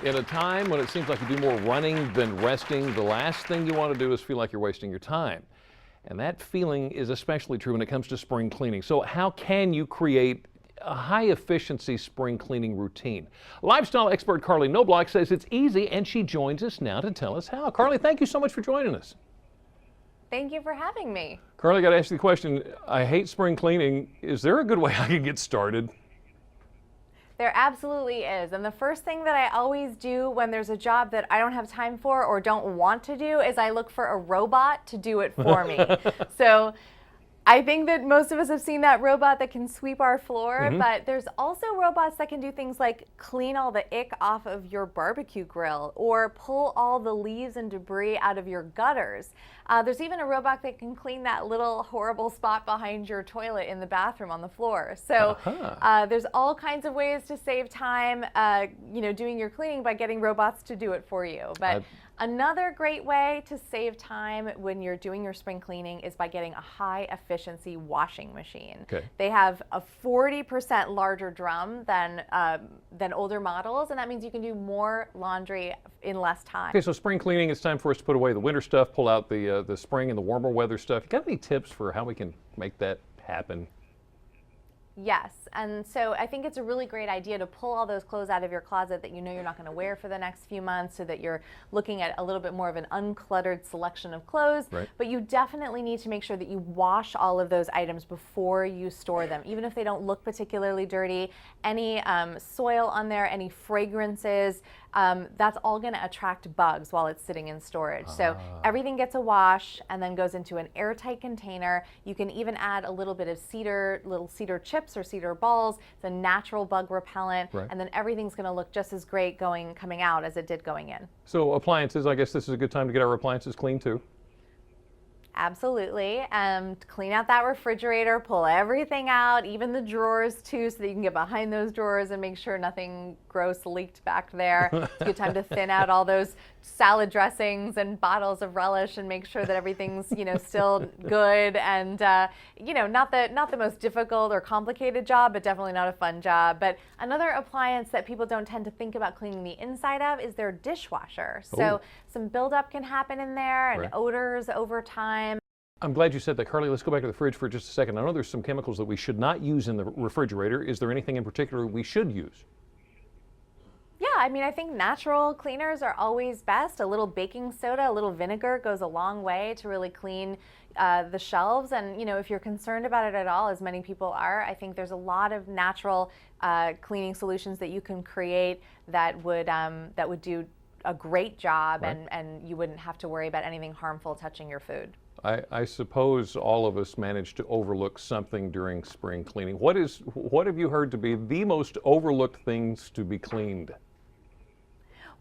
In a time when it seems like you do more running than resting, the last thing you want to do is feel like you're wasting your time. And that feeling is especially true when it comes to spring cleaning. So how can you create a high-efficiency spring cleaning routine? Lifestyle expert Carley Knobloch says it's easy, and she joins us now to tell us how. Carley, thank you so much for joining us. Thank you for having me. Carley, I got to ask you the question. I hate spring cleaning. Is there a good way I can get started? There absolutely is. And the first thing that I always do when there's a job that I don't have time for or don't want to do is I look for a robot to do it for me. So I think that most of us have seen that robot that can sweep our floor, but there's also robots that can do things like clean all the ick off of your barbecue grill or pull all the leaves and debris out of your gutters. There's even a robot that can clean that little horrible spot behind your toilet in the bathroom on the floor. So there's all kinds of ways to save time, doing your cleaning by getting robots to do it for you. But another great way to save time when you're doing your spring cleaning is by getting a high efficiency washing machine. Okay. They have a 40% larger drum than older models, and that means you can do more laundry in less time. Okay, so spring cleaning, it's time for us to put away the winter stuff, pull out the spring and the warmer weather stuff. You got any tips for how we can make that happen? Yes, and so I think it's a really great idea to pull all those clothes out of your closet that you know you're not going to wear for the next few months, so that you're looking at a little bit more of an uncluttered selection of clothes. Right. But you definitely need to make sure that you wash all of those items before you store them, even if they don't look particularly dirty. Any soil on there, any fragrances, that's all going to attract bugs while it's sitting in storage. So everything gets a wash and then goes into an airtight container. You can even add a little bit of little cedar chips or cedar balls. It's a natural bug repellent, and then everything's going to look just as great coming out as it did going in. So appliances, I guess this is a good time to get our appliances clean too. Absolutely. Clean out that refrigerator, pull everything out, even the drawers too, so that you can get behind those drawers and make sure nothing gross leaked back there. It's a good time to thin out all those salad dressings and bottles of relish and make sure that everything's still good, and not the most difficult or complicated job, but definitely not a fun job. But another appliance that people don't tend to think about cleaning the inside of is their dishwasher. So some buildup can happen in there and odors over time. I'm glad you said that, Carley. Let's go back to the fridge for just a second. I know there's some chemicals that we should not use in the refrigerator. Is there anything in particular we should use? Yeah, I mean, I think natural cleaners are always best. A little baking soda, a little vinegar goes a long way to really clean the shelves. And if you're concerned about it at all, as many people are, I think there's a lot of natural cleaning solutions that you can create that would do a great job, and you wouldn't have to worry about anything harmful touching your food. I suppose all of us manage to overlook something during spring cleaning. What have you heard to be the most overlooked things to be cleaned?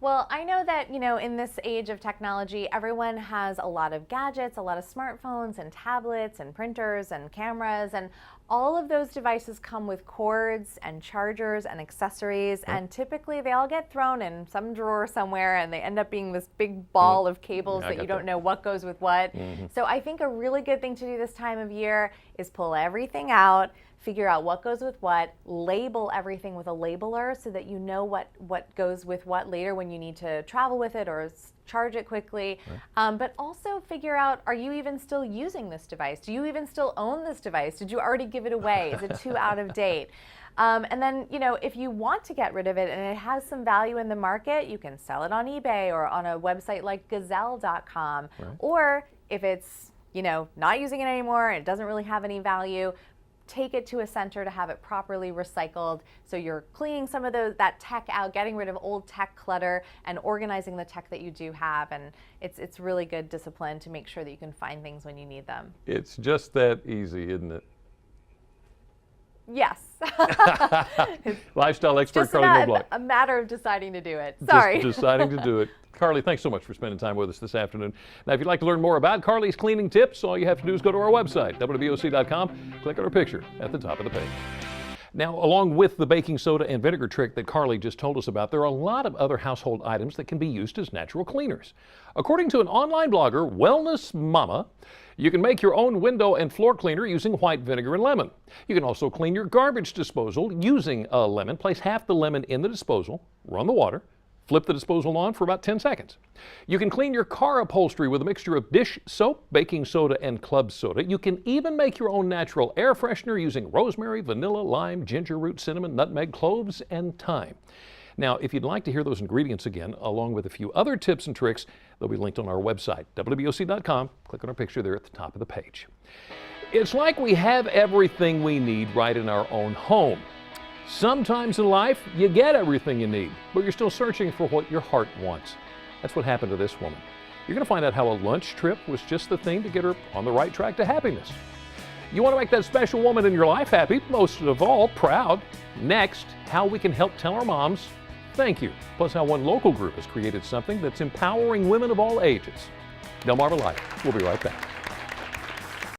Well, I know that, in this age of technology, everyone has a lot of gadgets, a lot of smartphones and tablets and printers and cameras, and all of those devices come with cords and chargers and accessories, and typically they all get thrown in some drawer somewhere, and they end up being this big ball of cables that you don't know what goes with what. So I think a really good thing to do this time of year is pull everything out, figure out what goes with what, label everything with a labeler so that you know what goes with what later when you need to travel with it or charge it quickly. But also figure out, are you even still using this device? Do you even still own this device? Did you already give it away? Is it too out of date? And then, if you want to get rid of it and it has some value in the market, you can sell it on eBay or on a website like gazelle.com. Or if it's, not using it anymore and it doesn't really have any value, take it to a center to have it properly recycled. So you're cleaning some of that tech out, getting rid of old tech clutter, and organizing the tech that you do have. And it's really good discipline to make sure that you can find things when you need them. It's just that easy, isn't it? Yes. Lifestyle expert Carley Knobloch. A matter of deciding to do it. Sorry. Just deciding to do it. Carley, thanks so much for spending time with us this afternoon. Now, if you'd like to learn more about Carley's cleaning tips, all you have to do is go to our website, WBOC.com, click on her picture at the top of the page. Now, along with the baking soda and vinegar trick that Carley just told us about, there are a lot of other household items that can be used as natural cleaners. According to an online blogger, Wellness Mama, you can make your own window and floor cleaner using white vinegar and lemon. You can also clean your garbage disposal using a lemon. Place half the lemon in the disposal, run the water, Flip the disposal on for about 10 seconds. You can clean your car upholstery with a mixture of dish soap, baking soda, and club soda. You can even make your own natural air freshener using rosemary, vanilla, lime, ginger root, cinnamon, nutmeg, cloves, and thyme. Now, if you'd like to hear those ingredients again, along with a few other tips and tricks, they'll be linked on our website, WBOC.com. Click on our picture there at the top of the page. It's like we have everything we need right in our own home. Sometimes in life, you get everything you need, but you're still searching for what your heart wants. That's what happened to this woman. You're going to find out how a lunch trip was just the thing to get her on the right track to happiness. You want to make that special woman in your life happy, most of all, proud. Next, how we can help tell our moms thank you, plus how one local group has created something that's empowering women of all ages. DelmarvaLife. We'll be right back.